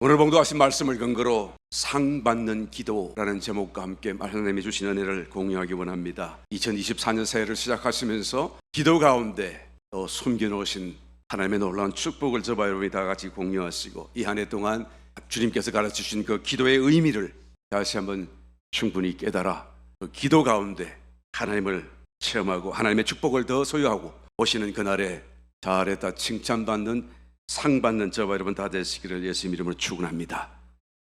오늘 봉독하신 말씀을 근거로 상 받는 기도라는 제목과 함께 하나님이 주신 은혜를 공유하기 원합니다. 2024년 새해를 시작하시면서 기도 가운데 또 숨겨놓으신 하나님의 놀라운 축복을 저와 여러분이 다 같이 공유하시고 이 한 해 동안 주님께서 가르치신 그 기도의 의미를 다시 한번 충분히 깨달아 그 기도 가운데 하나님을 체험하고 하나님의 축복을 더 소유하고 오시는 그날에 잘했다 칭찬받는 상 받는 저와 여러분 다 되시기를 예수님 이름으로 축원합니다.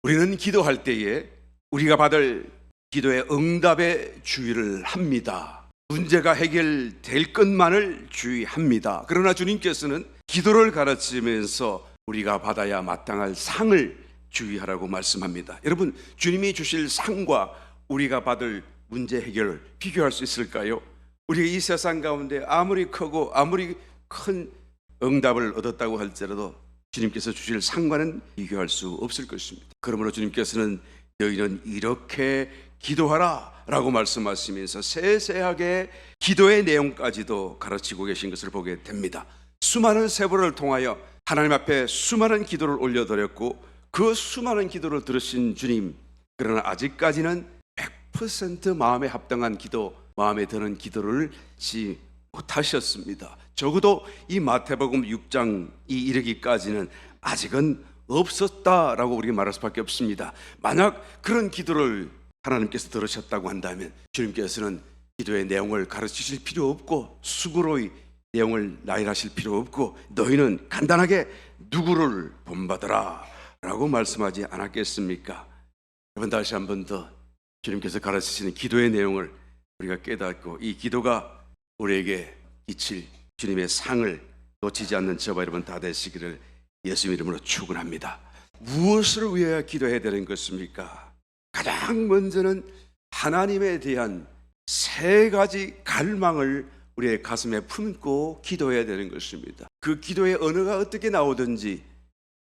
우리는 기도할 때에 우리가 받을 기도의 응답에 주의를 합니다. 문제가 해결될 것만을 주의합니다. 그러나 주님께서는 기도를 가르치면서 우리가 받아야 마땅할 상을 주의하라고 말씀합니다. 여러분, 주님이 주실 상과 우리가 받을 문제 해결을 비교할 수 있을까요? 우리가 이 세상 가운데 아무리 크고 아무리 큰 응답을 얻었다고 할지라도 주님께서 주실 상과는 비교할 수 없을 것입니다. 그러므로 주님께서는 너희는 이렇게 기도하라 라고 말씀하시면서 세세하게 기도의 내용까지도 가르치고 계신 것을 보게 됩니다. 수많은 세월을 통하여 하나님 앞에 수많은 기도를 올려드렸고 그 수많은 기도를 들으신 주님, 그러나 아직까지는 100% 마음에 합당한 기도, 마음에 드는 기도를 하지 못하셨습니다. 적어도 이 마태복음 6장이 이르기까지는 아직은 없었다라고 우리가 말할 수밖에 없습니다. 만약 그런 기도를 하나님께서 들으셨다고 한다면 주님께서는 기도의 내용을 가르치실 필요 없고 수고로이 내용을 나열하실 필요 없고 너희는 간단하게 누구를 본받아라 라고 말씀하지 않았겠습니까? 여러분, 다시 한 번 더 주님께서 가르치시는 기도의 내용을 우리가 깨닫고 이 기도가 우리에게 끼칠 주님의 상을 놓치지 않는 저와 여러분 다 되시기를 예수 이름으로 축원합니다. 무엇을 위하여 기도해야 되는 것입니까? 가장 먼저는 하나님에 대한 세 가지 갈망을 우리의 가슴에 품고 기도해야 되는 것입니다. 그 기도의 언어가 어떻게 나오든지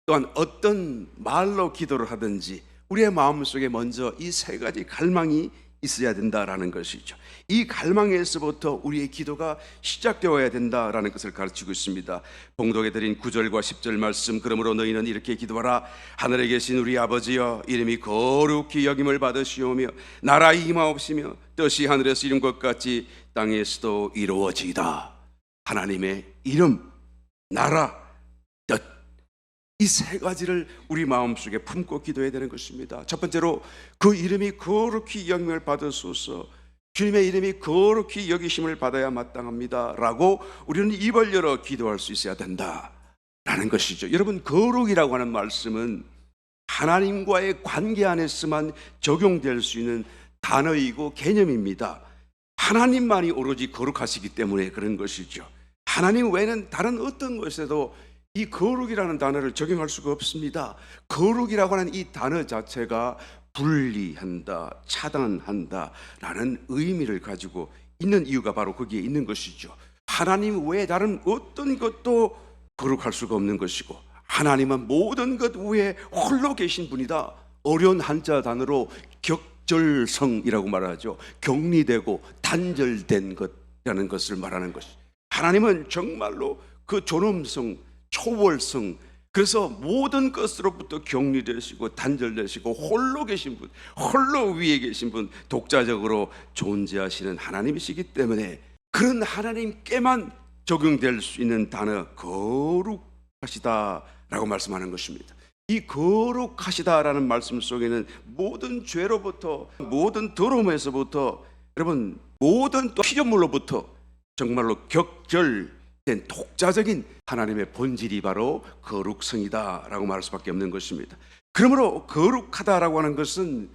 또한 어떤 말로 기도를 하든지 우리의 마음속에 먼저 이 세 가지 갈망이 있어야 된다라는 것이죠. 이 갈망에서부터 우리의 기도가 시작되어야 된다라는 것을 가르치고 있습니다. 봉독해 드린 9절과 10절 말씀, 그러므로 너희는 이렇게 기도하라. 하늘에 계신 우리 아버지여, 이름이 거룩히 여김을 받으시오며 나라의 임하옵시며 뜻이 하늘에서 이룬 것 같이 땅에서도 이루어지이다. 하나님의 이름, 나라, 뜻, 이 세 가지를 우리 마음속에 품고 기도해야 되는 것입니다. 첫 번째로 그 이름이 거룩히 여김을 받으소서, 주님의 이름이 거룩히 여기심을 받아야 마땅합니다 라고 우리는 입을 열어 기도할 수 있어야 된다라는 것이죠. 여러분, 거룩이라고 하는 말씀은 하나님과의 관계 안에서만 적용될 수 있는 단어이고 개념입니다. 하나님만이 오로지 거룩하시기 때문에 그런 것이죠. 하나님 외에는 다른 어떤 것에도 이 거룩이라는 단어를 적용할 수가 없습니다. 거룩이라고 하는 이 단어 자체가 분리한다, 차단한다 라는 의미를 가지고 있는 이유가 바로 거기에 있는 것이죠. 하나님 외에 다른 어떤 것도 거룩할 수가 없는 것이고 하나님은 모든 것 위에 홀로 계신 분이다. 어려운 한자 단어로 격절성이라고 말하죠. 격리되고 단절된 것이라는 것을 말하는 것이, 하나님은 정말로 그 존엄성, 초월성, 그래서 모든 것으로부터 격리되시고 단절되시고 홀로 계신 분, 홀로 위에 계신 분, 독자적으로 존재하시는 하나님이시기 때문에 그런 하나님께만 적용될 수 있는 단어 거룩하시다라고 말씀하는 것입니다. 이 거룩하시다라는 말씀 속에는 모든 죄로부터, 모든 더러움에서부터, 여러분 모든 또 피조물로부터 정말로 격절된 독자적인 하나님의 본질이 바로 거룩성이다라고 말할 수밖에 없는 것입니다. 그러므로 거룩하다라고 하는 것은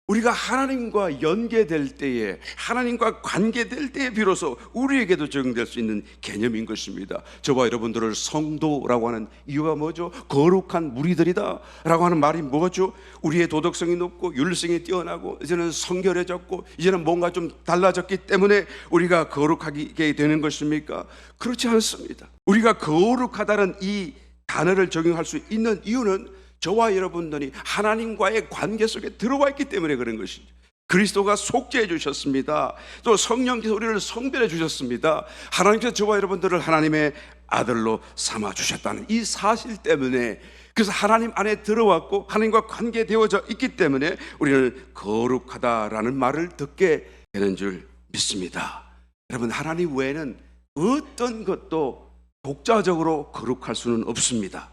우리가 하나님과 연계될 때에, 하나님과 관계될 때에 비로소 우리에게도 적용될 수 있는 개념인 것입니다. 저와 여러분들을 성도라고 하는 이유가 뭐죠? 거룩한 무리들이다 라고 하는 말이 뭐죠? 우리의 도덕성이 높고 윤리성이 뛰어나고 이제는 성결해졌고 이제는 뭔가 좀 달라졌기 때문에 우리가 거룩하게 되는 것입니까? 그렇지 않습니다. 우리가 거룩하다는 이 단어를 적용할 수 있는 이유는 저와 여러분들이 하나님과의 관계 속에 들어와 있기 때문에 그런 것이죠. 그리스도가 속죄해 주셨습니다. 또 성령께서 우리를 성별해 주셨습니다. 하나님께서 저와 여러분들을 하나님의 아들로 삼아 주셨다는 이 사실 때문에, 그래서 하나님 안에 들어왔고 하나님과 관계되어져 있기 때문에 우리는 거룩하다라는 말을 듣게 되는 줄 믿습니다. 여러분, 하나님 외에는 어떤 것도 독자적으로 거룩할 수는 없습니다.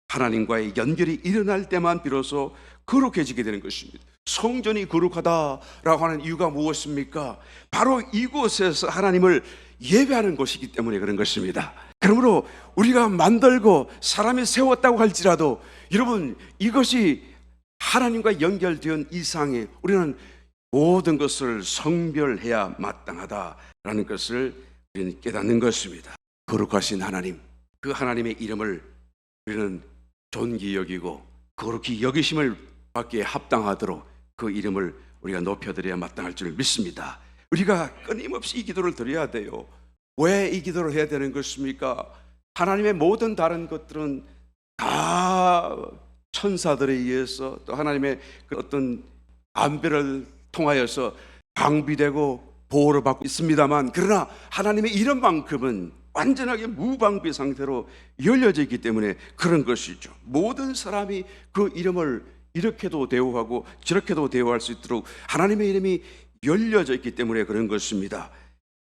하나님과의 연결이 일어날 때만 비로소 거룩해지게 되는 것입니다. 성전이 거룩하다라고 하는 이유가 무엇입니까? 바로 이곳에서 하나님을 예배하는 곳이기 때문에 그런 것입니다. 그러므로 우리가 만들고 사람이 세웠다고 할지라도 여러분, 이것이 하나님과 연결된 이상에 우리는 모든 것을 성별해야 마땅하다라는 것을 우리는 깨닫는 것입니다. 거룩하신 하나님, 그 하나님의 이름을 우리는 존귀 여기고 거룩히 여기심을 받기에 합당하도록 그 이름을 우리가 높여드려야 마땅할 줄 믿습니다. 우리가 끊임없이 이 기도를 드려야 돼요. 왜 이 기도를 해야 되는 것입니까? 하나님의 모든 다른 것들은 다 천사들에 의해서 또 하나님의 그 어떤 안배를 통하여서 방비되고 보호를 받고 있습니다만, 그러나 하나님의 이름만큼은 완전하게 무방비 상태로 열려져 있기 때문에 그런 것이죠. 모든 사람이 그 이름을 이렇게도 대우하고 저렇게도 대우할 수 있도록 하나님의 이름이 열려져 있기 때문에 그런 것입니다.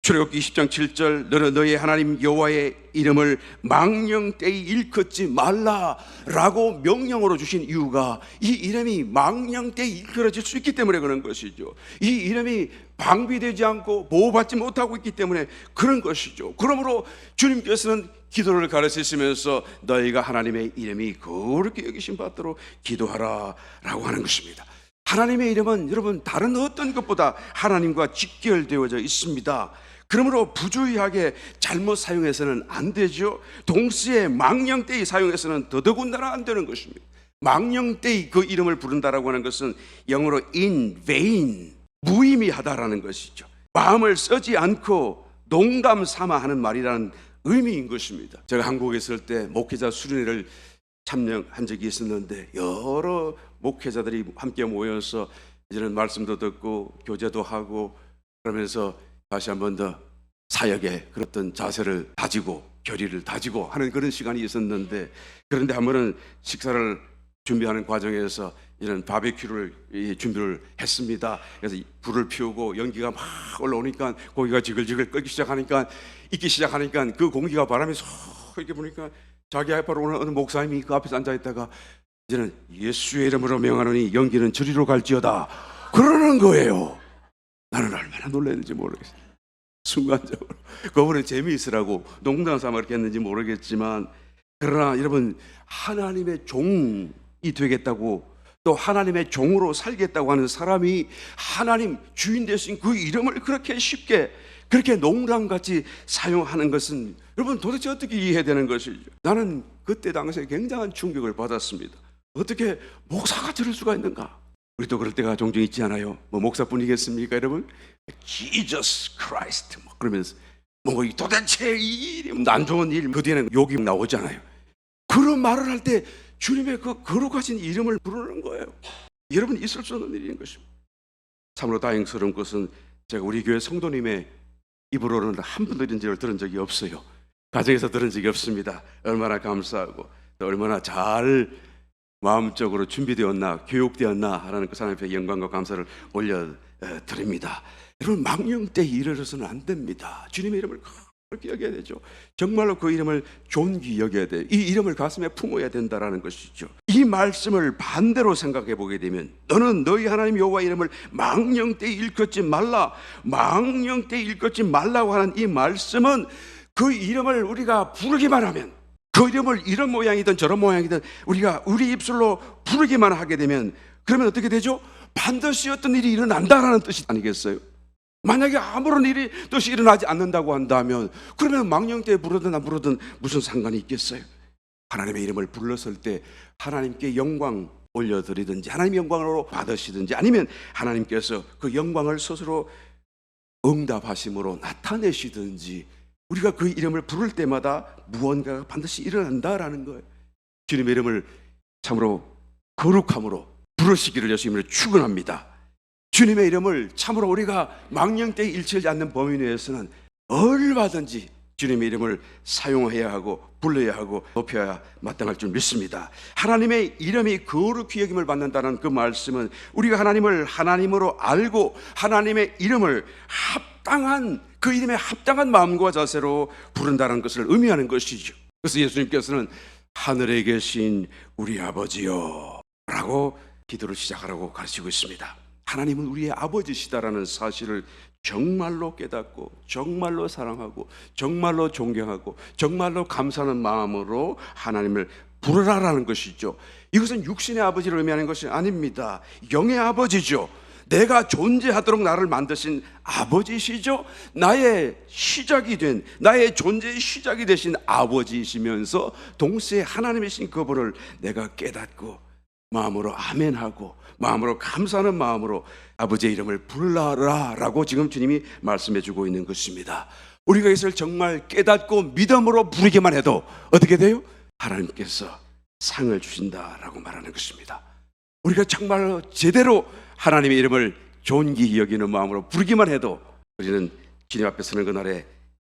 출애굽기 20장 7절, 너는 너의 하나님 여호와의 이름을 망령되이 일컫지 말라라고 명령으로 주신 이유가 이 이름이 망령되이 일컬어질 수 있기 때문에 그런 것이죠. 이 이름이 방비되지 않고 보호받지 못하고 있기 때문에 그런 것이죠. 그러므로 주님께서는 기도를 가르치시면서 너희가 하나님의 이름이 거룩히 여기심 받도록 기도하라 라고 하는 것입니다. 하나님의 이름은 여러분 다른 어떤 것보다 하나님과 직결되어져 있습니다. 그러므로 부주의하게 잘못 사용해서는 안 되죠. 동시에 망령되이 사용해서는 더더군다나 안 되는 것입니다. 망령되이 그 이름을 부른다라고 하는 것은 영어로 in vain, 무의미하다라는 것이죠. 마음을 쓰지 않고 농담 삼아 하는 말이라는 의미인 것입니다. 제가 한국에 있을 때 목회자 수련회를 참여한 적이 있었는데 여러 목회자들이 함께 모여서 이제는 말씀도 듣고 교제도 하고 그러면서 다시 한 번 더 사역의 그런 자세를 다지고 결의를 다지고 하는 그런 시간이 있었는데, 그런데 한 번은 식사를 준비하는 과정에서 이런 바베큐를 준비를 했습니다. 그래서 불을 피우고 연기가 막 올라오니까 고기가 지글지글 익기 시작하니까 그 공기가 바람이 쏙 이렇게 부니까 자기 앞으로 오는 어느 목사님이 그 앞에서 앉아있다가 이제는 예수의 이름으로 명하노니 연기는 저리로 갈지어다 그러는 거예요. 나는 얼마나 놀랐는지 모르겠어요. 순간적으로 그분은 재미있으라고 농담 삼아 그렇게 했는지 모르겠지만, 그러나 여러분 하나님의 종이 되겠다고 또 하나님의 종으로 살겠다고 하는 사람이 하나님 주인 되신 그 이름을 그렇게 쉽게 그렇게 농담같이 사용하는 것은 여러분 도대체 어떻게 이해해야 되는 것이죠? 나는 그때 당시에 굉장한 충격을 받았습니다. 어떻게 목사가 저럴 수가 있는가? 우리도 그럴 때가 종종 있지 않아요? 뭐 목사뿐이겠습니까 여러분? Jesus Christ 그러면서 뭐 도대체 이 이름 안 좋은 일, 그 뒤에는 욕이 나오잖아요. 그런 말을 할 때 주님의 그 거룩하신 이름을 부르는 거예요. 여러분 있을 수 없는 일인 것입니다. 참으로 다행스러운 것은 제가 우리 교회 성도님의 입으로는 한 번도 이런 일을 들은 적이 없어요. 가정에서 들은 적이 없습니다. 얼마나 감사하고 또 얼마나 잘 마음적으로 준비되었나 교육되었나 하는 그 하나님 앞에 영광과 감사를 올려드립니다. 여러분 망령되이 이르러서는 안 됩니다. 주님의 이름을 그렇게 여겨야 되죠. 정말로 그 이름을 존귀 여겨야 돼요. 이 이름을 가슴에 품어야 된다라는 것이죠. 이 말씀을 반대로 생각해 보게 되면 너는 너희 하나님 여호와 이름을 망령되이 일컫지 말라, 망령되이 일컫지 말라고 하는 이 말씀은 그 이름을 우리가 부르기만 하면, 그 이름을 이런 모양이든 저런 모양이든 우리가 우리 입술로 부르기만 하게 되면 그러면 어떻게 되죠? 반드시 어떤 일이 일어난다라는 뜻이 아니겠어요? 만약에 아무런 일이 뜻이 일어나지 않는다고 한다면 그러면 망령되이 부르든 안 부르든 무슨 상관이 있겠어요? 하나님의 이름을 불렀을 때 하나님께 영광 올려드리든지 하나님의 영광으로 받으시든지 아니면 하나님께서 그 영광을 스스로 응답하심으로 나타내시든지 우리가 그 이름을 부를 때마다 무언가가 반드시 일어난다라는 거예요. 주님의 이름을 참으로 거룩함으로 부르시기를 예수님으로 축원합니다. 주님의 이름을 참으로 우리가 망령되이 잃지 않는 범위 내에서는 얼마든지 주님의 이름을 사용해야 하고 불러야 하고 높여야 마땅할 줄 믿습니다. 하나님의 이름이 거룩히 여김을 받는다는 그 말씀은 우리가 하나님을 하나님으로 알고 하나님의 이름을 합당한, 그 이름에 합당한 마음과 자세로 부른다는 것을 의미하는 것이죠. 그래서 예수님께서는 하늘에 계신 우리 아버지요 라고 기도를 시작하라고 가르치고 있습니다. 하나님은 우리의 아버지시다라는 사실을 정말로 깨닫고 정말로 사랑하고 정말로 존경하고 정말로 감사하는 마음으로 하나님을 부르라라는 것이죠. 이것은 육신의 아버지를 의미하는 것이 아닙니다. 영의 아버지죠. 내가 존재하도록 나를 만드신 아버지시죠. 나의 시작이 된, 나의 존재의 시작이 되신 아버지이시면서 동시에 하나님이신 그분을 내가 깨닫고 마음으로 아멘하고 마음으로 감사하는 마음으로 아버지의 이름을 불러라라고 지금 주님이 말씀해 주고 있는 것입니다. 우리가 이것을 정말 깨닫고 믿음으로 부르기만 해도 어떻게 돼요? 하나님께서 상을 주신다라고 말하는 것입니다. 우리가 정말로 제대로 하나님의 이름을 존귀히 여기는 마음으로 부르기만 해도 우리는 주님 앞에 서는 그날에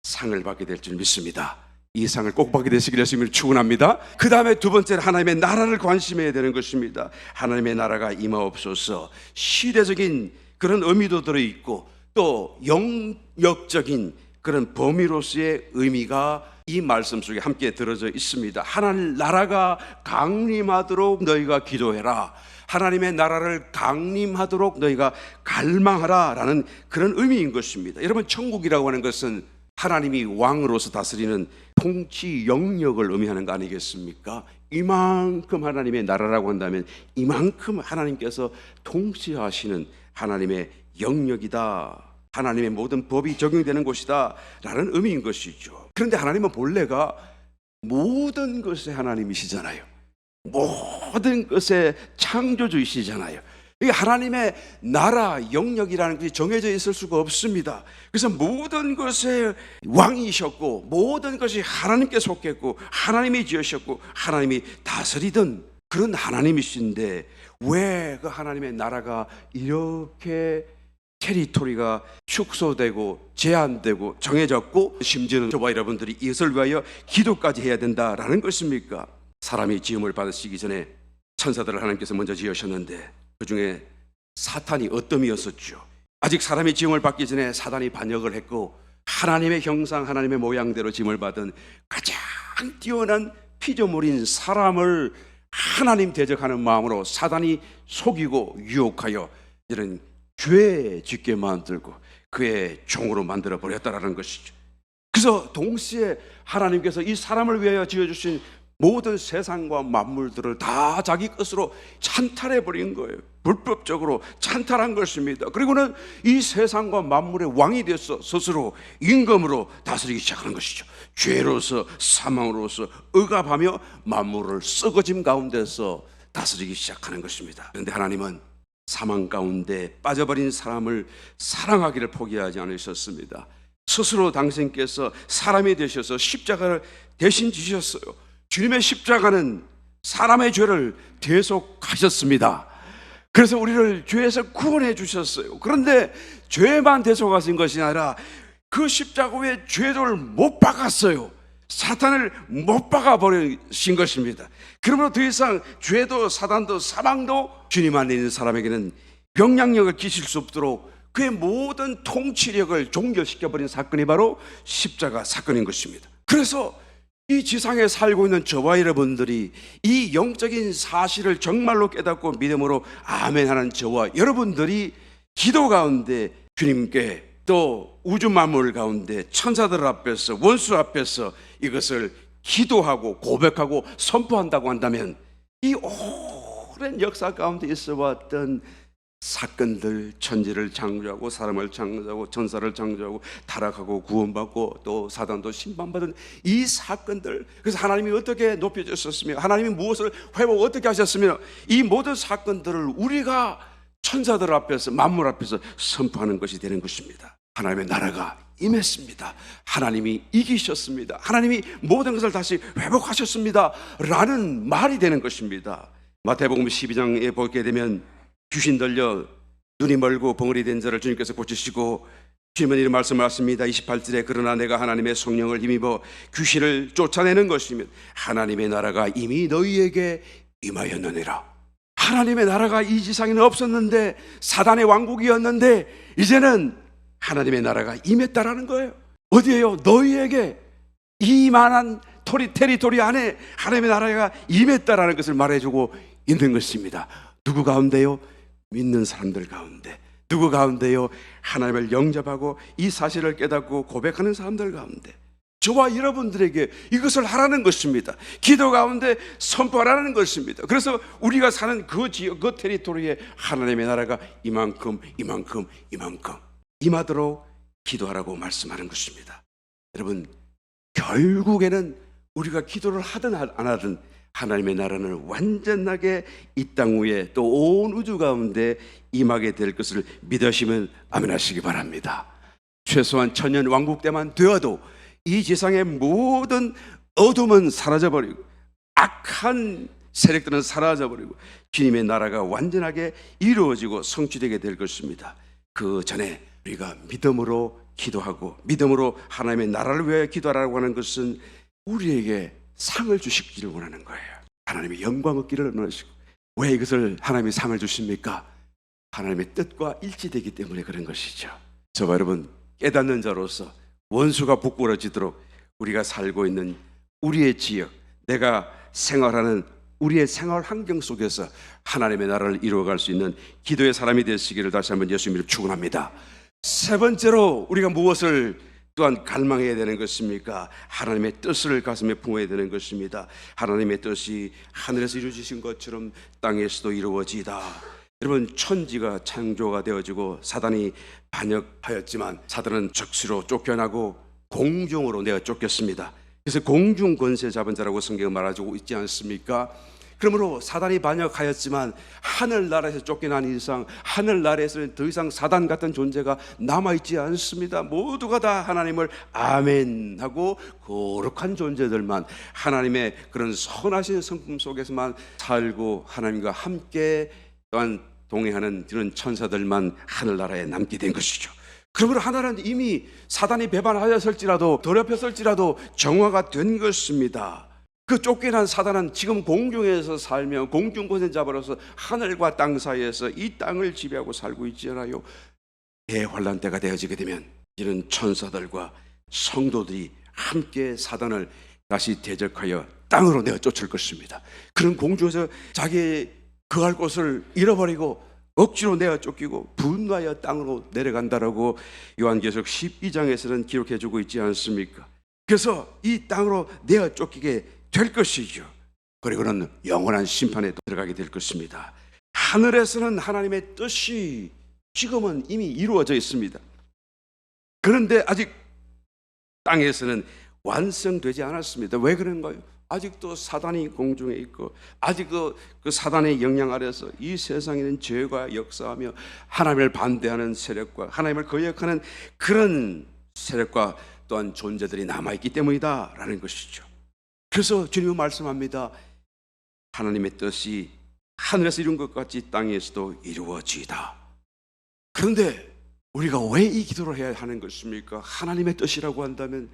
상을 받게 될 줄 믿습니다. 이 상을 꼭 받게 되시기를 예수님을 축원합니다. 그 다음에 두 번째는 하나님의 나라를 관심해야 되는 것입니다. 하나님의 나라가 임하옵소서. 시대적인 그런 의미도 들어있고 또 영역적인 그런 범위로서의 의미가 이 말씀 속에 함께 들어져 있습니다. 하나님 나라가 강림하도록 너희가 기도해라. 하나님의 나라를 강림하도록 너희가 갈망하라 라는 그런 의미인 것입니다. 여러분, 천국이라고 하는 것은 하나님이 왕으로서 다스리는 통치 영역을 의미하는 거 아니겠습니까? 이만큼 하나님의 나라라고 한다면 이만큼 하나님께서 통치하시는 하나님의 영역이다, 하나님의 모든 법이 적용되는 곳이다 라는 의미인 것이죠. 그런데 하나님은 본래가 모든 것의 하나님이시잖아요. 모든 것의 창조주이시잖아요. 이게 하나님의 나라 영역이라는 것이 정해져 있을 수가 없습니다. 그래서 모든 것의 왕이셨고 모든 것이 하나님께 속했고 하나님이 지으셨고 하나님이 다스리던 그런 하나님이신데 왜 그 하나님의 나라가 이렇게 테리토리가 축소되고 제한되고 정해졌고 심지어는 저와 여러분들이 이것을 위하여 기도까지 해야 된다라는 것입니까? 사람이 지음을 받으시기 전에 천사들을 하나님께서 먼저 지으셨는데 그 중에 사탄이 어뜸이었었죠. 아직 사람이 지음을 받기 전에 사단이 반역을 했고 하나님의 형상 하나님의 모양대로 지음을 받은 가장 뛰어난 피조물인 사람을 하나님 대적하는 마음으로 사단이 속이고 유혹하여 이런 죄 짓게 만들고 그의 종으로 만들어 버렸다라는 것이죠. 그래서 동시에 하나님께서 이 사람을 위하여 지어주신 모든 세상과 만물들을 다 자기 것으로 찬탈해 버린 거예요. 불법적으로 찬탈한 것입니다. 그리고는 이 세상과 만물의 왕이 되어서 스스로 임금으로 다스리기 시작하는 것이죠. 죄로서 사망으로서 억압하며 만물을 썩어짐 가운데서 다스리기 시작하는 것입니다. 그런데 하나님은 사망 가운데 빠져버린 사람을 사랑하기를 포기하지 않으셨습니다. 스스로 당신께서 사람이 되셔서 십자가를 대신 지셨어요. 주님의 십자가는 사람의 죄를 대속하셨습니다. 그래서 우리를 죄에서 구원해 주셨어요. 그런데 죄만 대속하신 것이 아니라 그 십자가 위에 죄를 못 박았어요. 사탄을 못 박아버리신 것입니다. 그러므로 더 이상 죄도 사단도 사망도 주님 안에 있는 사람에게는 영향력을 끼칠 수 없도록 그의 모든 통치력을 종결시켜버린 사건이 바로 십자가 사건인 것입니다. 그래서 이 지상에 살고 있는 저와 여러분들이 이 영적인 사실을 정말로 깨닫고 믿음으로 아멘하는 저와 여러분들이 기도 가운데 주님께 또 우주 만물 가운데 천사들 앞에서 원수 앞에서 이것을 기도하고 고백하고 선포한다고 한다면 이 오랜 역사 가운데 있어왔던 사건들, 천지를 창조하고 사람을 창조하고 천사를 창조하고 타락하고 구원받고 또 사단도 심판받은 이 사건들, 그래서 하나님이 어떻게 높여주셨으며 하나님이 무엇을 회복 어떻게 하셨으며 이 모든 사건들을 우리가 천사들 앞에서 만물 앞에서 선포하는 것이 되는 것입니다. 하나님의 나라가 임했습니다. 하나님이 이기셨습니다. 하나님이 모든 것을 다시 회복하셨습니다 라는 말이 되는 것입니다. 마태복음 12장에 보게 되면 귀신 들려 눈이 멀고 벙어리 된 자를 주님께서 고치시고 주님은 이런 말씀을 하십니다. 28절에 그러나 내가 하나님의 성령을 힘입어 귀신을 쫓아내는 것이면 하나님의 나라가 이미 너희에게 임하였느니라. 하나님의 나라가 이 지상에는 없었는데 사단의 왕국이었는데 이제는 하나님의 나라가 임했다라는 거예요. 어디에요? 너희에게 이만한 테리토리 안에 하나님의 나라가 임했다라는 것을 말해주고 있는 것입니다. 누구 가운데요? 믿는 사람들 가운데. 누구 가운데요? 하나님을 영접하고 이 사실을 깨닫고 고백하는 사람들 가운데. 저와 여러분들에게 이것을 하라는 것입니다. 기도 가운데 선포하라는 것입니다. 그래서 우리가 사는 그 지역, 그 테리토리에 하나님의 나라가 이만큼 임하도록 기도하라고 말씀하는 것입니다. 여러분, 결국에는 우리가 기도를 하든 안 하든 하나님의 나라는 완전하게 이 땅 위에 또 온 우주 가운데 임하게 될 것을 믿으시면 아멘 하시기 바랍니다. 최소한 천년 왕국 때만 되어도 이 세상의 모든 어둠은 사라져버리고 악한 세력들은 사라져버리고 주님의 나라가 완전하게 이루어지고 성취되게 될 것입니다. 그 전에 우리가 믿음으로 기도하고 믿음으로 하나님의 나라를 위하여 기도하라고 하는 것은 우리에게 상을 주시기를 원하는 거예요. 하나님의 영광 얻기를 원하시고. 왜 이것을 하나님이 상을 주십니까? 하나님의 뜻과 일치되기 때문에 그런 것이죠. 저와 여러분, 깨닫는 자로서 원수가 부끄러지도록 우리가 살고 있는 우리의 지역, 내가 생활하는 우리의 생활 환경 속에서 하나님의 나라를 이루어갈 수 있는 기도의 사람이 되시기를 다시 한번 예수님을 축원합니다. 세 번째로 우리가 무엇을 또한 갈망해야 되는 것입니까? 하나님의 뜻을 가슴에 품어야 되는 것입니다. 하나님의 뜻이 하늘에서 이루어지신 것처럼 땅에서도 이루어지다. 여러분, 천지가 창조가 되어지고 사단이 반역하였지만 사단은 적시로 쫓겨나고 공중으로 내어 쫓겼습니다. 그래서 공중 권세 잡은 자라고 성경은 말하고 있지 않습니까? 그러므로 사단이 반역하였지만 하늘나라에서 쫓겨난 이상 하늘나라에서는 더 이상 사단 같은 존재가 남아있지 않습니다. 모두가 다 하나님을 아멘 하고 거룩한 존재들만 하나님의 그런 선하신 성품 속에서만 살고 하나님과 함께 또한 동행하는 그런 천사들만 하늘나라에 남게 된 것이죠. 그러므로 하나는 이미 사단이 배반하였을지라도 더럽혔을지라도 정화가 된 것입니다. 그 쫓겨난 사단은 지금 공중에서 살며 공중권세 잡아로서 하늘과 땅 사이에서 이 땅을 지배하고 살고 있잖아요. 대환란 때가 되어지게 되면 이런 천사들과 성도들이 함께 사단을 다시 대적하여 땅으로 내어 쫓을 것입니다. 그런 공중에서 자기 거할 곳을 잃어버리고 억지로 내어 쫓기고 분노하여 땅으로 내려간다라고 요한계시록 12장에서는 기록해주고 있지 않습니까? 그래서 이 땅으로 내어 쫓기게 될 것이죠. 그리고는 영원한 심판에 들어가게 될 것입니다. 하늘에서는 하나님의 뜻이 지금은 이미 이루어져 있습니다. 그런데 아직 땅에서는 완성되지 않았습니다. 왜 그런가요? 아직도 사단이 공중에 있고 아직 그 사단의 영향 아래서 이 세상에는 죄가 역사하며 하나님을 반대하는 세력과 하나님을 거역하는 그런 세력과 또한 존재들이 남아있기 때문이다 라는 것이죠. 그래서 주님은 말씀합니다. 하나님의 뜻이 하늘에서 이룬 것 같이 땅에서도 이루어지다. 그런데 우리가 왜 이 기도를 해야 하는 것입니까? 하나님의 뜻이라고 한다면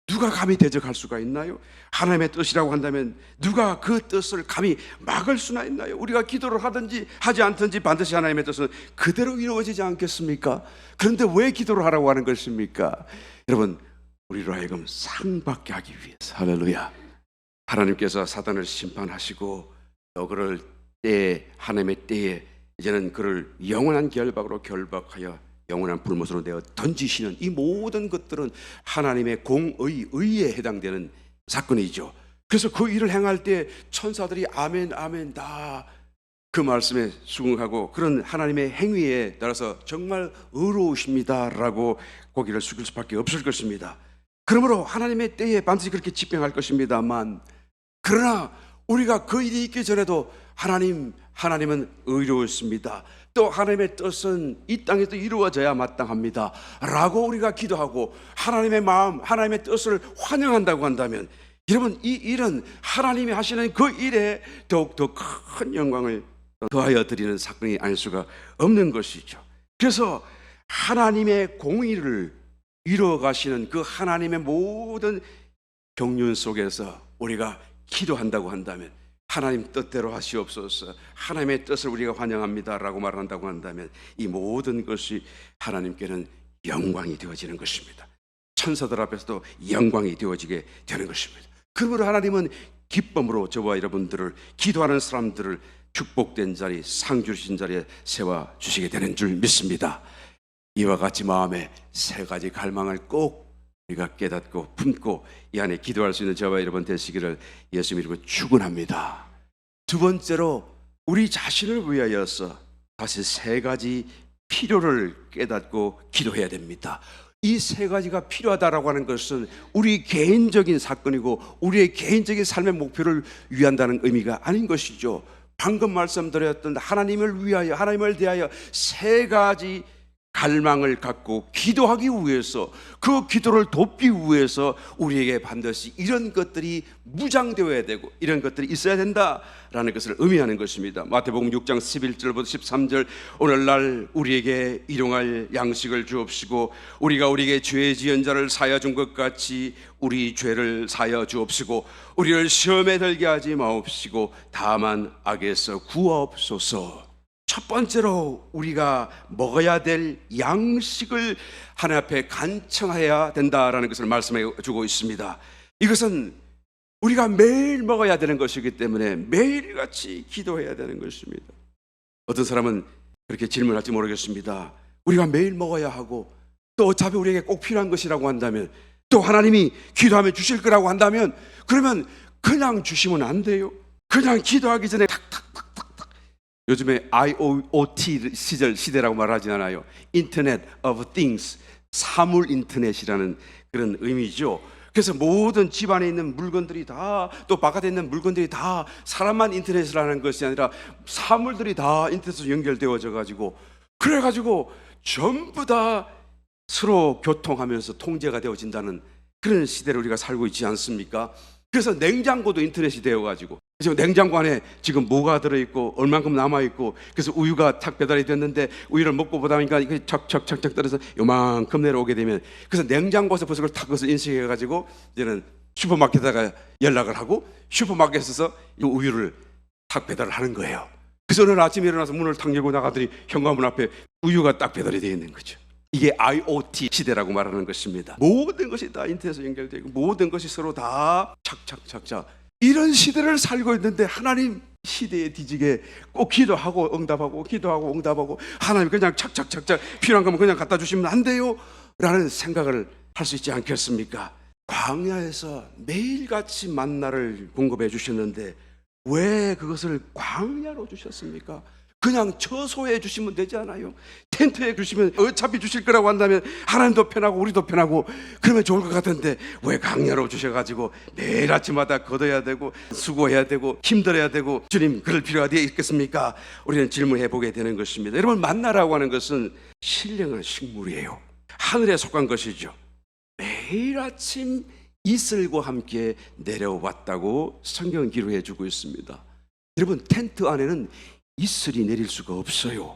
누가 감히 대적할 수가 있나요? 하나님의 뜻이라고 한다면 누가 그 뜻을 감히 막을 수나 있나요? 우리가 기도를 하든지 하지 않든지 반드시 하나님의 뜻은 그대로 이루어지지 않겠습니까? 그런데 왜 기도를 하라고 하는 것입니까? 여러분, 우리로 하여금 상받게 하기 위해서. 할렐루야. 하나님께서 사단을 심판하시고 또 그를 하나님의 때에 이제는 그를 영원한 결박으로 결박하여 영원한 불못으로 내어 던지시는 이 모든 것들은 하나님의 의에 해당되는 사건이죠. 그래서 그 일을 행할 때 천사들이 아멘 아멘 다 그 말씀에 수긍하고 그런 하나님의 행위에 따라서 정말 의로우십니다라고 고개를 숙일 수밖에 없을 것입니다. 그러므로 하나님의 때에 반드시 그렇게 집행할 것입니다만, 그러나 우리가 그 일이 있기 전에도 하나님은 의로우십니다. 또 하나님의 뜻은 이 땅에서 이루어져야 마땅합니다 라고 우리가 기도하고 하나님의 마음, 하나님의 뜻을 환영한다고 한다면, 여러분, 이 일은 하나님이 하시는 그 일에 더욱더 큰 영광을 더하여 드리는 사건이 아닐 수가 없는 것이죠. 그래서 하나님의 공의를 이루어 가시는 그 하나님의 모든 경륜 속에서 우리가 기도한다고 한다면, 하나님 뜻대로 하시옵소서, 하나님의 뜻을 우리가 환영합니다라고 말한다고 한다면, 이 모든 것이 하나님께는 영광이 되어지는 것입니다. 천사들 앞에서도 영광이 되어지게 되는 것입니다. 그러므로 하나님은 기쁨으로 저와 여러분들을, 기도하는 사람들을 축복된 자리, 상 주신 자리에 세워주시게 되는 줄 믿습니다. 이와 같이 마음에 세 가지 갈망을 꼭 우리가 깨닫고 품고 이 안에 기도할 수 있는 저와 여러분 되시기를 예수 이름으로 축원합니다. 두 번째로, 우리 자신을 위하여서 다시 세 가지 필요를 깨닫고 기도해야 됩니다. 이 세 가지가 필요하다라고 하는 것은 우리 개인적인 사건이고 우리의 개인적인 삶의 목표를 위한다는 의미가 아닌 것이죠. 방금 말씀드렸던 하나님을 위하여, 하나님을 대하여 세 가지 갈망을 갖고 기도하기 위해서, 그 기도를 돕기 위해서 우리에게 반드시 이런 것들이 무장되어야 되고 이런 것들이 있어야 된다라는 것을 의미하는 것입니다. 마태복음 6장 11절부터 13절, 오늘날 우리에게 일용할 양식을 주옵시고 우리가 우리에게 죄 지은 자를 사하여 준 것 같이 우리 죄를 사하여 주옵시고 우리를 시험에 들게 하지 마옵시고 다만 악에서 구하옵소서. 첫 번째로 우리가 먹어야 될 양식을 하나님 앞에 간청해야 된다라는 것을 말씀해 주고 있습니다. 이것은 우리가 매일 먹어야 되는 것이기 때문에 매일같이 기도해야 되는 것입니다. 어떤 사람은 그렇게 질문할지 모르겠습니다. 우리가 매일 먹어야 하고 또 어차피 우리에게 꼭 필요한 것이라고 한다면, 또 하나님이 기도하면 주실 거라고 한다면, 그러면 그냥 주시면 안 돼요. 그냥 기도하기 전에 요즘에 IoT 시대라고 말하지 않아요. Internet of Things, 사물 인터넷이라는 그런 의미죠. 그래서 모든 집안에 있는 물건들이 다, 또 바깥에 있는 물건들이 다 사람만 인터넷을 하는 것이 아니라 사물들이 다 인터넷으로 연결되어져 가지고, 그래가지고 전부 다 서로 교통하면서 통제가 되어진다는 그런 시대를 우리가 살고 있지 않습니까? 그래서 냉장고도 인터넷이 되어가지고 지금 냉장고 안에 지금 뭐가 들어있고 얼만큼 남아있고, 그래서 우유가 탁 배달이 됐는데 우유를 먹고 보다 보니까 이게 척척척척 떨어서 요만큼 내려오게 되면, 그래서 냉장고에서 벌써 그걸 탁 그것을 인식해가지고 이제는 슈퍼마켓에다가 연락을 하고 슈퍼마켓에서 이 우유를 탁 배달을 하는 거예요. 그래서 오늘 아침에 일어나서 문을 탁 열고 나가더니 현관문 앞에 우유가 딱 배달이 되어 있는 거죠. 이게 IoT 시대라고 말하는 것입니다. 모든 것이 다 인터넷에 연결되고 모든 것이 서로 다 착착착착, 이런 시대를 살고 있는데 하나님 시대에 뒤지게 꼭 기도하고 응답하고 기도하고 응답하고, 하나님 그냥 착착착착 필요한 거면 그냥 갖다 주시면 안 돼요 라는 생각을 할 수 있지 않겠습니까? 광야에서 매일같이 만나를 공급해 주셨는데 왜 그것을 광야로 주셨습니까? 그냥 처소에 주시면 되지 않아요? 텐트에 주시면 어차피 주실 거라고 한다면 하나님도 편하고 우리도 편하고 그러면 좋을 것 같은데 왜 광야로 주셔가지고 매일 아침마다 걷어야 되고 수고해야 되고 힘들어야 되고, 주님 그럴 필요가 있겠습니까? 우리는 질문해 보게 되는 것입니다. 여러분, 만나라고 하는 것은 신령한 식물이에요. 하늘에 속한 것이죠. 매일 아침 이슬과 함께 내려왔다고 성경은 기록해 주고 있습니다. 여러분, 텐트 안에는 이슬이 내릴 수가 없어요.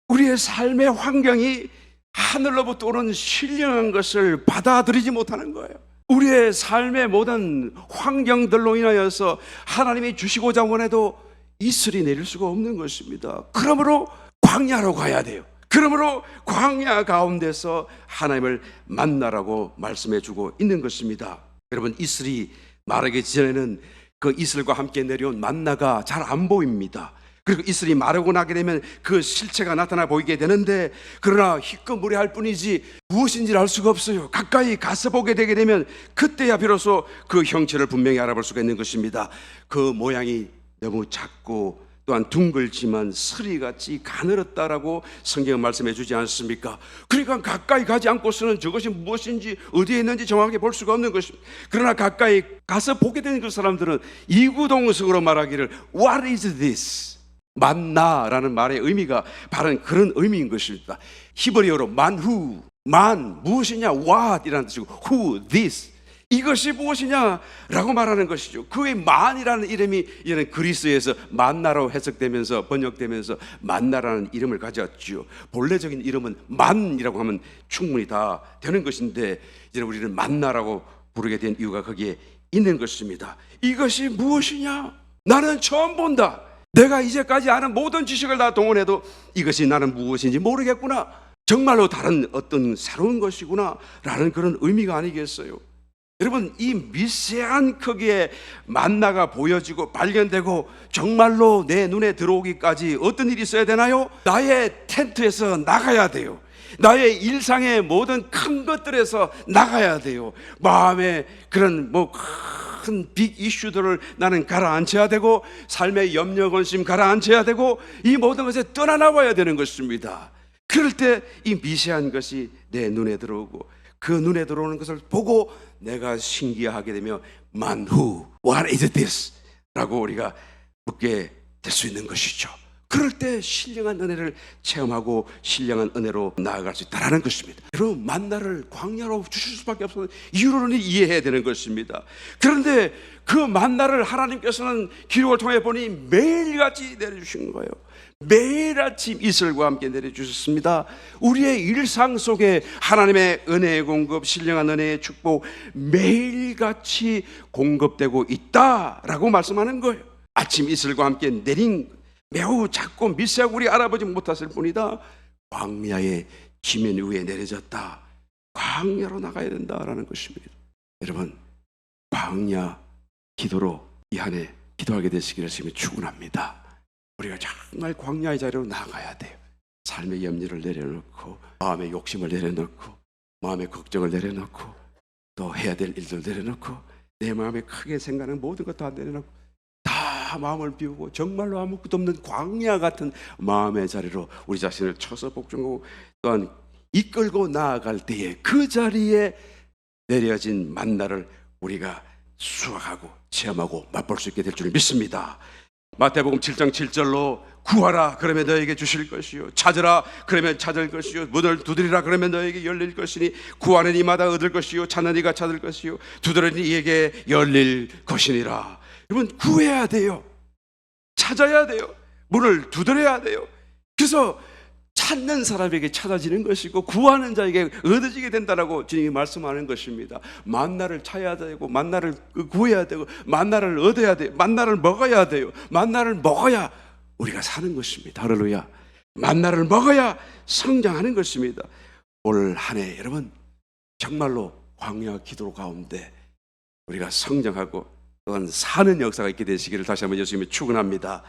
우리의 삶의 환경이 하늘로부터 오는 신령한 것을 받아들이지 못하는 거예요. 우리의 삶의 모든 환경들로 인하여서 하나님이 주시고자 원해도 이슬이 내릴 수가 없는 것입니다. 그러므로 광야로 가야 돼요. 그러므로 광야 가운데서 하나님을 만나라고 말씀해 주고 있는 것입니다. 여러분, 이슬이 마르기 전에는 그 이슬과 함께 내려온 만나가 잘 안 보입니다. 그리고 이슬이 마르고 나게 되면 그 실체가 나타나 보이게 되는데, 그러나 희끄무리할 뿐이지 무엇인지를 알 수가 없어요. 가까이 가서 보게 되게 되면 그때야 비로소 그 형체를 분명히 알아볼 수가 있는 것입니다. 그 모양이 너무 작고 또한 둥글지만 서리같이 가늘었다라고 성경은 말씀해 주지 않습니까? 그러니까 가까이 가지 않고서는 저것이 무엇인지 어디에 있는지 정확하게 볼 수가 없는 것입니다. 그러나 가까이 가서 보게 되는 그 사람들은 이구동성으로 말하기를 What is this? 만나라는 말의 의미가 바로 그런 의미인 것입니다. 히브리어로 만후, 만 무엇이냐, what 이라는 뜻이고 who, this, 이것이 무엇이냐라고 말하는 것이죠. 그의 만이라는 이름이 이제는 그리스에서 만나로 해석되면서 번역되면서 만나라는 이름을 가졌죠. 본래적인 이름은 만이라고 하면 충분히 다 되는 것인데 이제 우리는 만나라고 부르게 된 이유가 거기에 있는 것입니다. 이것이 무엇이냐? 나는 처음 본다. 내가 이제까지 아는 모든 지식을 다 동원해도 이것이 나는 무엇인지 모르겠구나. 정말로 다른 어떤 새로운 것이구나 라는 그런 의미가 아니겠어요? 여러분, 이 미세한 크기의 만나가 보여지고 발견되고 정말로 내 눈에 들어오기까지 어떤 일이 있어야 되나요? 나의 텐트에서 나가야 돼요. 나의 일상의 모든 큰 것들에서 나가야 돼요. 마음에 그런 큰 빅 이슈들을 나는 가라앉혀야 되고, 삶의 염려 근심 가라앉혀야 되고, 이 모든 것에 떠나나와야 되는 것입니다. 그럴 때 이 미세한 것이 내 눈에 들어오고, 그 눈에 들어오는 것을 보고 내가 신기하게 되며 만후, what is this? 라고 우리가 묻게 될 수 있는 것이죠. 그럴 때 신령한 은혜를 체험하고 신령한 은혜로 나아갈 수 있다는 것입니다. 여러분, 만나를 광야로 주실 수밖에 없어서 이유로는 이해해야 되는 것입니다. 그런데 그 만나를 하나님께서는 기록을 통해 보니 매일같이 내려주신 거예요. 매일 아침 이슬과 함께 내려주셨습니다. 우리의 일상 속에 하나님의 은혜의 공급, 신령한 은혜의 축복 매일같이 공급되고 있다라고 말씀하는 거예요. 아침 이슬과 함께 내린 매우 작고 미세하고 우리 알아보지 못했을 뿐이다. 광야의 지면 위에 내려졌다. 광야로 나가야 된다라는 것입니다. 여러분, 광야 기도로 이 한 해 기도하게 되시기를 주님이 축원합니다. 우리가 정말 광야의 자리로 나가야 돼요. 삶의 염려를 내려놓고, 마음의 욕심을 내려놓고, 마음의 걱정을 내려놓고, 또 해야 될 일들 내려놓고, 내 마음에 크게 생각하는 모든 것 다 내려놓고 다 마음을 비우고 정말로 아무것도 없는 광야 같은 마음의 자리로 우리 자신을 쳐서 복종하고 또한 이끌고 나아갈 때에 그 자리에 내려진 만나를 우리가 수확하고 체험하고 맛볼 수 있게 될 줄 믿습니다. 마태복음 7장 7절로 구하라 그러면 너에게 주실 것이요, 찾으라 그러면 찾을 것이요, 문을 두드리라 그러면 너에게 열릴 것이니 구하는 이마다 얻을 것이요, 찾는 이가 찾을 것이요, 두드리는 이에게 열릴 것이니라. 여러분, 구해야 돼요. 찾아야 돼요. 문을 두드려야 돼요. 그래서 찾는 사람에게 찾아지는 것이고 구하는 자에게 얻어지게 된다라고 주님이 말씀하는 것입니다. 만나를 찾아야 되고 만나를 구해야 되고 만나를 얻어야 돼요. 만나를 먹어야 돼요. 만나를 먹어야 우리가 사는 것입니다. 할렐루야. 만나를 먹어야 성장하는 것입니다. 올 한 해 여러분 정말로 광야 기도 가운데 우리가 성장하고 또한 사는 역사가 있게 되시기를 다시 한번 예수님이 축원합니다.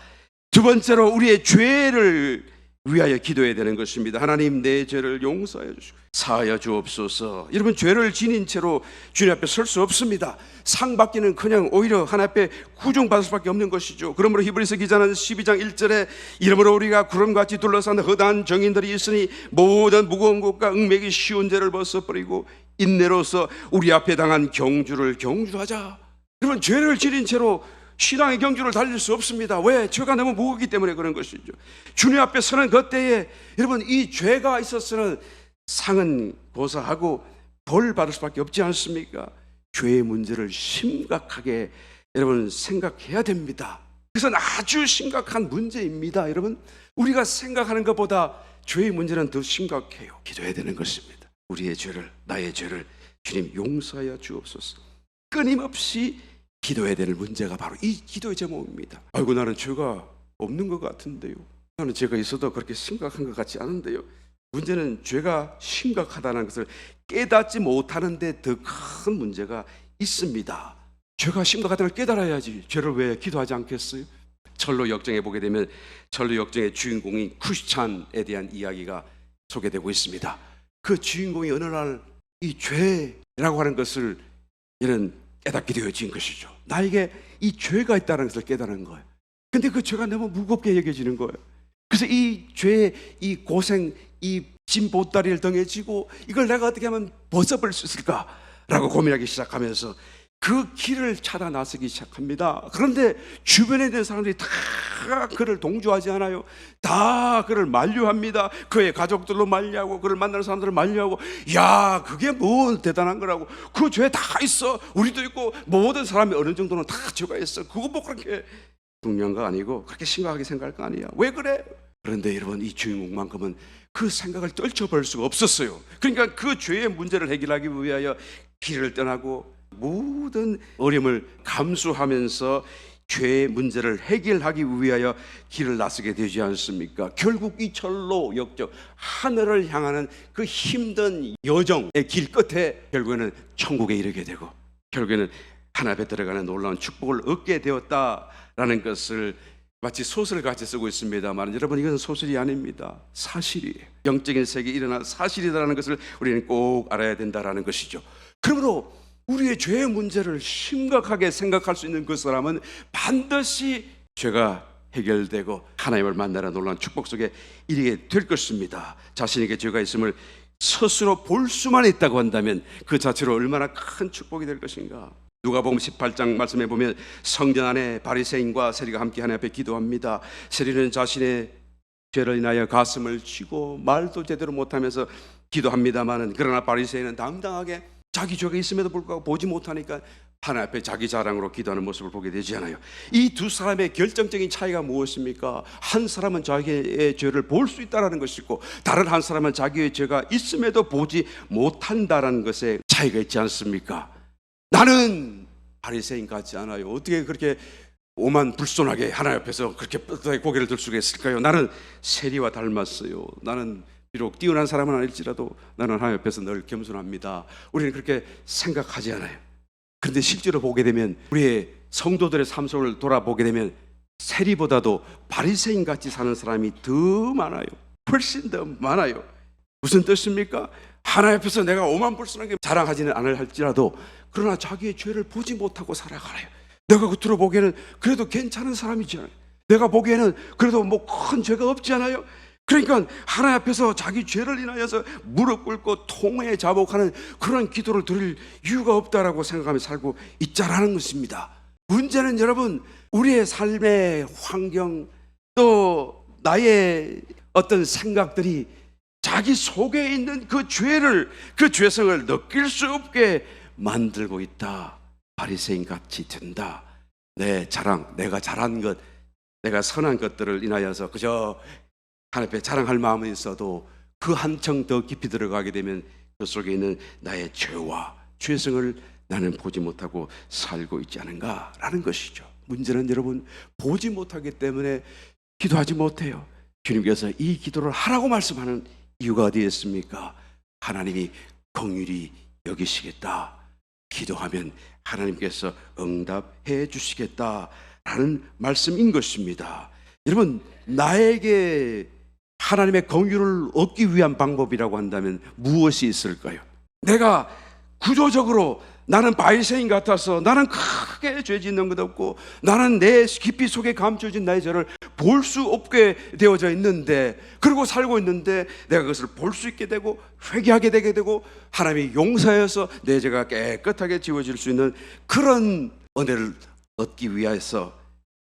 두 번째로 우리의 죄를 위하여 기도해야 되는 것입니다. 하나님, 내 죄를 용서하여 주시고 사하여 주옵소서. 여러분, 죄를 지닌 채로 주님 앞에 설 수 없습니다. 상 받기는 그냥 오히려 하나님 앞에 구중받을 수밖에 없는 것이죠. 그러므로 히브리서 기자는 12장 1절에 이러므로 우리가 구름같이 둘러싼 허다한 정인들이 있으니 모든 무거운 것과 응매기 쉬운 죄를 벗어버리고 인내로서 우리 앞에 당한 경주를 경주하자. 여러분, 죄를 지닌 채로 신앙의 경주를 달릴 수 없습니다. 왜? 죄가 너무 무겁기 때문에 그런 것이죠. 주님 앞에 서는 그때에 여러분 이 죄가 있었으면 상은 고사하고 벌 받을 수밖에 없지 않습니까? 죄의 문제를 심각하게 여러분 생각해야 됩니다. 그것은 아주 심각한 문제입니다. 여러분, 우리가 생각하는 것보다 죄의 문제는 더 심각해요. 기도해야 되는 것입니다. 우리의 죄를, 나의 죄를 주님 용서하여 주옵소서. 끊임없이 기도해야 되는 문제가 바로 이 기도의 제목입니다. 아이고, 나는 죄가 없는 것 같은데요, 나는 죄가 있어도 그렇게 심각한 것 같지 않은데요. 문제는 죄가 심각하다는 것을 깨닫지 못하는 데 더 큰 문제가 있습니다. 죄가 심각하다는 걸 깨달아야지 죄를 왜 기도하지 않겠어요? 철로 역정에 보게 되면 철로 역정의 주인공인 쿠시찬에 대한 이야기가 소개되고 있습니다. 그 주인공이 어느 날 이 죄라고 하는 것을 이런 깨닫게 되어진 것이죠. 나에게 이 죄가 있다는 것을 깨달은 거예요. 근데 그 죄가 너무 무겁게 여겨지는 거예요. 그래서 이 죄의 이 고생, 이 짐 보따리를 등에 지고 이걸 내가 어떻게 하면 벗어버릴 수 있을까라고 고민하기 시작하면서 그 길을 찾아 나서기 시작합니다. 그런데 주변에 있는 사람들이 다 그를 동조하지 않아요. 다 그를 만류합니다. 그의 가족들로 만류하고, 그를 만나는 사람들을 만류하고, 야, 그게 뭐 대단한 거라고. 그 죄 다 있어. 우리도 있고 모든 사람이 어느 정도는 다 죄가 있어. 그거 뭐 그렇게 중요한 거 아니고 그렇게 심각하게 생각할 거 아니야. 왜 그래? 그런데 여러분, 이 주인공만큼은 그 생각을 떨쳐버릴 수가 없었어요. 그러니까 그 죄의 문제를 해결하기 위하여 길을 떠나고 모든 어려움을 감수하면서 죄의 문제를 해결하기 위하여 길을 나서게 되지 않습니까? 결국 이 철로 역적 하늘을 향하는 그 힘든 여정의 길 끝에 결국에는 천국에 이르게 되고, 결국에는 하나님 앞에 들어가는 놀라운 축복을 얻게 되었다라는 것을 마치 소설같이 쓰고 있습니다만, 여러분, 이것은 소설이 아닙니다. 사실이에요. 영적인 세계에 일어난 사실이라는 것을 우리는 꼭 알아야 된다는 것이죠. 그러므로 우리의 죄의 문제를 심각하게 생각할 수 있는 그 사람은 반드시 죄가 해결되고 하나님을 만나는 놀라운 축복 속에 이르게 될 것입니다. 자신에게 죄가 있음을 스스로 볼 수만 있다고 한다면 그 자체로 얼마나 큰 축복이 될 것인가. 누가복음 18장 말씀해 보면 성전 안에 바리새인과 세리가 함께 하나님 앞에 기도합니다. 세리는 자신의 죄를 인하여 가슴을 치고 말도 제대로 못하면서 기도합니다마는, 그러나 바리새인은 당당하게 자기 죄가 있음에도 불구하고 보지 못하니까 하나님 앞에 자기 자랑으로 기도하는 모습을 보게 되지 않아요. 이 두 사람의 결정적인 차이가 무엇입니까? 한 사람은 자기의 죄를 볼 수 있다는 것이고, 다른 한 사람은 자기의 죄가 있음에도 보지 못한다는 것에 차이가 있지 않습니까? 나는 바리새인 같지 않아요. 어떻게 그렇게 오만불손하게 하나님 앞에서 그렇게 떳떳하게 고개를 들 수가 있을까요? 나는 세리와 닮았어요. 나는 비록 뛰어난 사람은 아닐지라도 나는 하나님 앞에서 늘 겸손합니다. 우리는 그렇게 생각하지 않아요. 그런데 실제로 보게 되면, 우리의 성도들의 삶 속을 돌아보게 되면 세리보다도 바리새인 같이 사는 사람이 더 많아요. 훨씬 더 많아요. 무슨 뜻입니까? 하나님 앞에서 내가 오만불손하게 자랑하지는 않을 할지라도 그러나 자기의 죄를 보지 못하고 살아가요. 내가 겉으로 보기에는 그래도 괜찮은 사람이잖아요. 내가 보기에는 그래도 뭐 큰 죄가 없지 않아요. 그러니까 하나님 앞에서 자기 죄를 인하여서 무릎 꿇고 통회에 자복하는 그런 기도를 드릴 이유가 없다라고 생각하며 살고 있자라는 것입니다. 문제는 여러분, 우리의 삶의 환경, 또 나의 어떤 생각들이 자기 속에 있는 그 죄를, 그 죄성을 느낄 수 없게 만들고 있다. 바리새인 같이 된다. 내 자랑, 내가 잘한 것, 내가 선한 것들을 인하여서 그저 하나님 앞에 자랑할 마음은 있어도 그 한층 더 깊이 들어가게 되면 그 속에 있는 나의 죄와 죄성을 나는 보지 못하고 살고 있지 않은가라는 것이죠. 문제는 여러분, 보지 못하기 때문에 기도하지 못해요. 주님께서 이 기도를 하라고 말씀하는 이유가 어디에 있습니까? 하나님이 긍휼히 여기시겠다. 기도하면 하나님께서 응답해 주시겠다라는 말씀인 것입니다. 여러분, 나에게 하나님의 긍휼을 얻기 위한 방법이라고 한다면 무엇이 있을까요? 내가 구조적으로 나는 바리새인 같아서 나는 크게 죄 짓는 것 없고 나는 내 깊이 속에 감춰진 나의 죄를 볼 수 없게 되어져 있는데, 그리고 살고 있는데 내가 그것을 볼 수 있게 되고 회개하게 되게 되고 하나님이 용서해서 내 죄가 깨끗하게 지워질 수 있는 그런 은혜를 얻기 위해서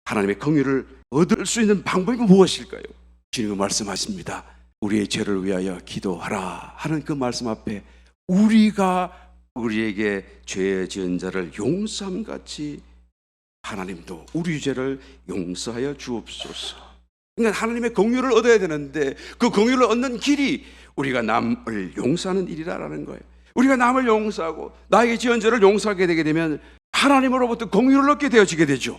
하나님의 긍휼을 얻을 수 있는 방법이 무엇일까요? 주님은 말씀하십니다. 우리의 죄를 위하여 기도하라 하는 그 말씀 앞에 우리가 우리에게 죄 지은 자를 용서함 같이 하나님도 우리 죄를 용서하여 주옵소서. 그러니까 하나님의 긍휼을 얻어야 되는데 그 긍휼을 얻는 길이 우리가 남을 용서하는 일이라는 거예요. 우리가 남을 용서하고 나에게 지은 죄를 용서하게 되게 되면 하나님으로부터 긍휼을 얻게 되어지게 되죠.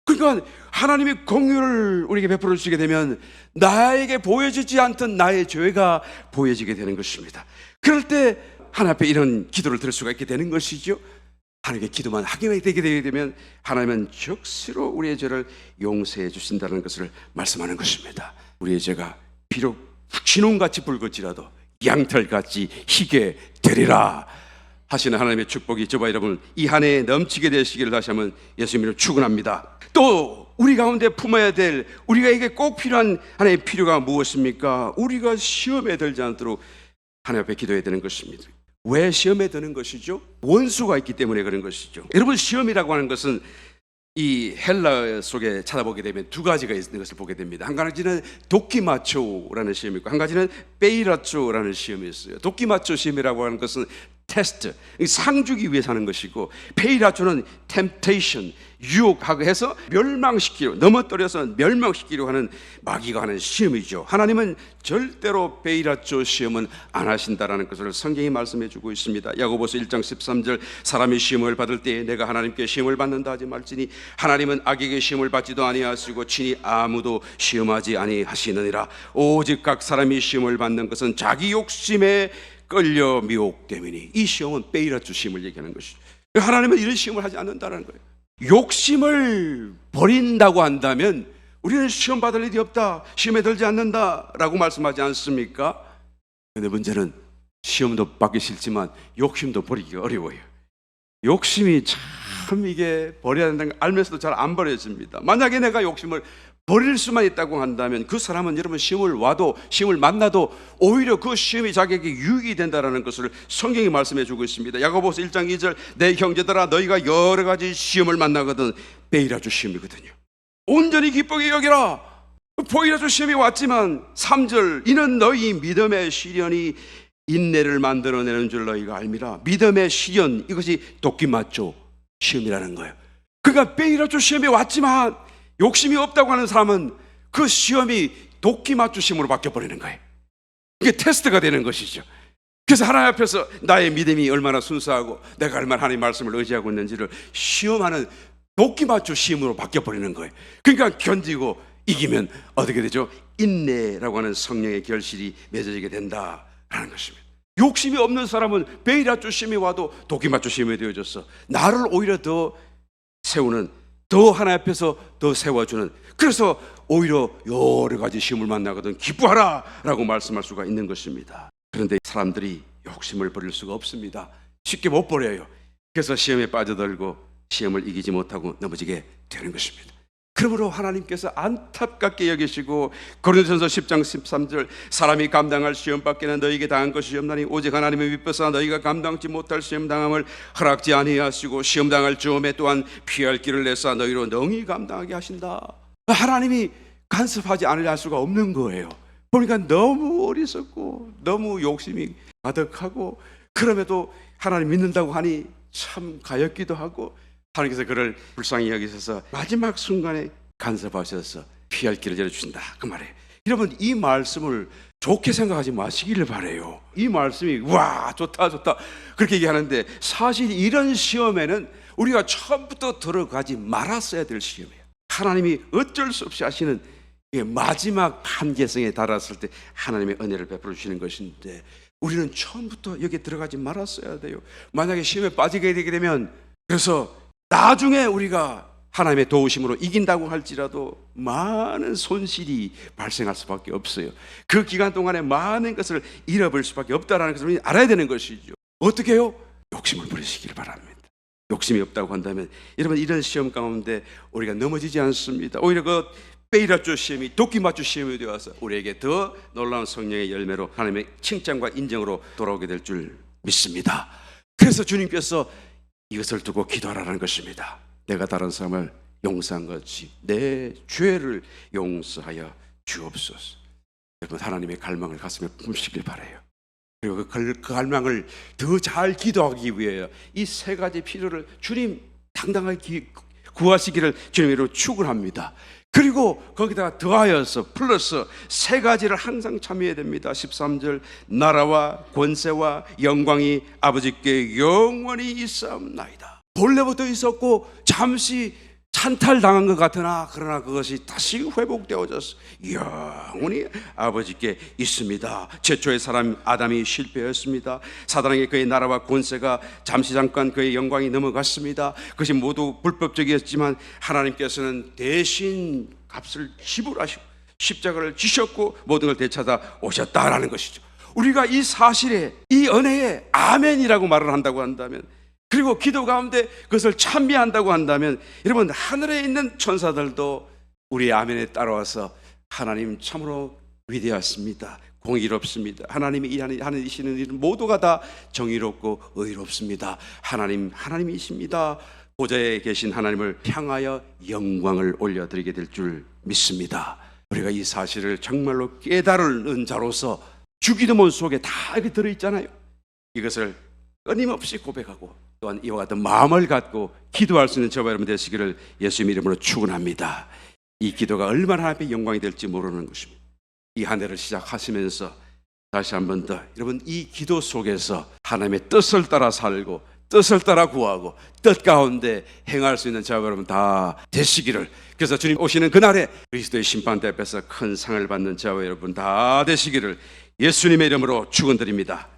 그러니까 하나님이 긍휼을 우리에게 베풀어 주시게 되면 나에게 보여지지 않던 나의 죄가 보여지게 되는 것입니다. 그럴 때 하나님 앞에 이런 기도를 드릴 수가 있게 되는 것이죠. 하나님께 기도만 하게 되게 되면 하나님은 즉시로 우리의 죄를 용서해 주신다는 것을 말씀하는 것입니다. 우리의 죄가 비록 진홍같이 붉을지라도 양털같이 희게 되리라 하시는 하나님의 축복이 저와 여러분 이 한 해에 넘치게 되시기를 다시 한번 예수님으로 축원합니다. 또 우리 가운데 품어야 될, 우리가 꼭 필요한 하나님의 필요가 무엇입니까? 우리가 시험에 들지 않도록 하나님 앞에 기도해야 되는 것입니다. 왜 시험에 드는 것이죠? 원수가 있기 때문에 그런 것이죠. 여러분, 시험이라고 하는 것은 이 헬라 속에 찾아보게 되면 두 가지가 있는 것을 보게 됩니다. 한 가지는 도키마초라는 시험이 있고, 한 가지는 베이라초라는 시험이 있어요. 도키마초 시험이라고 하는 것은 테스트, 상 주기 위해서 하는 것이고, 베이라초는 템테이션, 유혹하고 해서 멸망시키려, 넘어뜨려서 멸망시키려 하는 마귀가 하는 시험이죠. 하나님은 절대로 베이라초 시험은 안 하신다라는 것을 성경이 말씀해 주고 있습니다. 야고보서 1장 13절, 사람이 시험을 받을 때에 내가 하나님께 시험을 받는다 하지 말지니 하나님은 악에게 시험을 받지도 아니하시고 친히 아무도 시험하지 아니하시느니라. 오직 각 사람이 시험을 받는 것은 자기 욕심에 끌려 미혹됨이니. 이 시험은 베이라초 시험을 얘기하는 것이죠. 하나님은 이런 시험을 하지 않는다는 거예요. 욕심을 버린다고 한다면 우리는 시험 받을 일이 없다, 시험에 들지 않는다라고 말씀하지 않습니까? 그런데 문제는 시험도 받기 싫지만 욕심도 버리기가 어려워요. 욕심이 참 이게 버려야 된다는 걸 알면서도 잘 안 버려집니다. 만약에 내가 욕심을 버릴 수만 있다고 한다면 그 사람은 여러분 시험을 와도, 시험을 만나도 오히려 그 시험이 자기에게 유익이 된다는 것을 성경이 말씀해 주고 있습니다. 야고보서 1장 2절, 내 형제들아 너희가 여러 가지 시험을 만나거든 베이라초 시험이거든요. 온전히 기쁘게 여기라. 베이라초 시험이 왔지만 3절, 이는 너희 믿음의 시련이 인내를 만들어내는 줄 너희가 알미라. 믿음의 시련, 이것이 도끼마초 시험이라는 거예요. 그러니까 베이라초 시험이 왔지만 욕심이 없다고 하는 사람은 그 시험이 도끼마초 시험으로 바뀌어버리는 거예요. 이게 테스트가 되는 것이죠. 그래서 하나님 앞에서 나의 믿음이 얼마나 순수하고 내가 얼마나 하나님의 말씀을 의지하고 있는지를 시험하는 도끼마초 시험으로 바뀌어버리는 거예요. 그러니까 견디고 이기면 어떻게 되죠? 인내라고 하는 성령의 결실이 맺어지게 된다라는 것입니다. 욕심이 없는 사람은 베이라초 시험이 와도 도끼마초 시험이 되어져서 나를 오히려 더 세우는, 더 하나님 앞에서 더 세워주는, 그래서 오히려 여러 가지 시험을 만나거든 기뻐하라 라고 말씀할 수가 있는 것입니다. 그런데 사람들이 욕심을 버릴 수가 없습니다. 쉽게 못 버려요. 그래서 시험에 빠져들고 시험을 이기지 못하고 넘어지게 되는 것입니다. 그러므로 하나님께서 안타깝게 여기시고 고린도전서 10장 13절, 사람이 감당할 시험 밖에는 너희에게 당한 것이 없나니 오직 하나님의 미쁘사 너희가 감당치 못할 시험 당함을 허락지 아니하시고 시험 당할 즈음에 또한 피할 길을 내사 너희로 능히 감당하게 하신다. 하나님이 간섭하지 않으려 할 수가 없는 거예요. 보니까 너무 어리석고 너무 욕심이 가득하고, 그럼에도 하나님 믿는다고 하니 참 가엾기도 하고, 하나님께서 그를 불쌍히 여기셔서 마지막 순간에 간섭하셔서 피할 길을 열어주신다, 그 말이에요. 여러분, 이 말씀을 좋게 생각하지 마시기를 바라요. 이 말씀이 와 좋다 좋다 그렇게 얘기하는데, 사실 이런 시험에는 우리가 처음부터 들어가지 말았어야 될 시험이에요. 하나님이 어쩔 수 없이 하시는 마지막 한계성에 달았을 때 하나님의 은혜를 베풀어 주시는 것인데, 우리는 처음부터 여기에 들어가지 말았어야 돼요. 만약에 시험에 빠지게 되게 되면, 그래서 나중에 우리가 하나님의 도우심으로 이긴다고 할지라도 많은 손실이 발생할 수밖에 없어요. 그 기간 동안에 많은 것을 잃어버릴 수밖에 없다는 것을 우리는 알아야 되는 것이죠. 어떻게 해요? 욕심을 버리시길 바랍니다. 욕심이 없다고 한다면 여러분, 이런 시험 가운데 우리가 넘어지지 않습니다. 오히려 그 베이라초 시험이 도끼마초 시험이 되어서 우리에게 더 놀라운 성령의 열매로 하나님의 칭찬과 인정으로 돌아오게 될 줄 믿습니다. 그래서 주님께서 이것을 두고 기도하라는 것입니다. 내가 다른 사람을 용서한 것이 내 죄를 용서하여 주옵소서. 여러분, 하나님의 갈망을 가슴에 품으시길 바라요. 그리고 그 갈망을 더 잘 기도하기 위해 이 세 가지 필요를 주님 당당하게 구하시기를 주님으로 축원합니다. 그리고 거기다가 더하여서 플러스 세 가지를 항상 참여해야 됩니다. 13절, 나라와 권세와 영광이 아버지께 영원히 있사옵나이다. 본래부터 있었고 잠시 찬탈당한 것 같으나 그러나 그것이 다시 회복되어져서 영원히 아버지께 있습니다. 최초의 사람 아담이 실패했습니다. 사단에게 그의 나라와 권세가 잠깐 그의 영광이 넘어갔습니다. 그것이 모두 불법적이었지만 하나님께서는 대신 값을 지불하시고 십자가를 지셨고 모든 걸 되찾아 오셨다라는 것이죠. 우리가 이 사실에, 이 은혜에 아멘이라고 말을 한다고 한다면, 그리고 기도 가운데 그것을 찬미한다고 한다면, 여러분, 하늘에 있는 천사들도 우리의 아멘에 따라와서 하나님 참으로 위대하십니다, 공의롭습니다. 하나님이 하시는 일은 모두가 다 정의롭고 의롭습니다. 하나님이십니다. 보좌에 계신 하나님을 향하여 영광을 올려드리게 될 줄 믿습니다. 우리가 이 사실을 정말로 깨달은 자로서 주기도문 속에 다 이렇게 들어있잖아요. 이것을 끊임없이 고백하고 또한 이와 같은 마음을 갖고 기도할 수 있는 저와 여러분 되시기를 예수님 이름으로 축원합니다. 이 기도가 얼마나 하나님의 영광이 될지 모르는 것입니다. 이 한 해를 시작하시면서 다시 한 번 더 여러분 이 기도 속에서 하나님의 뜻을 따라 살고 뜻을 따라 구하고 뜻 가운데 행할 수 있는 저와 여러분 다 되시기를, 그래서 주님 오시는 그날에 그리스도의 심판대 앞에서 큰 상을 받는 저와 여러분 다 되시기를 예수님의 이름으로 축원드립니다.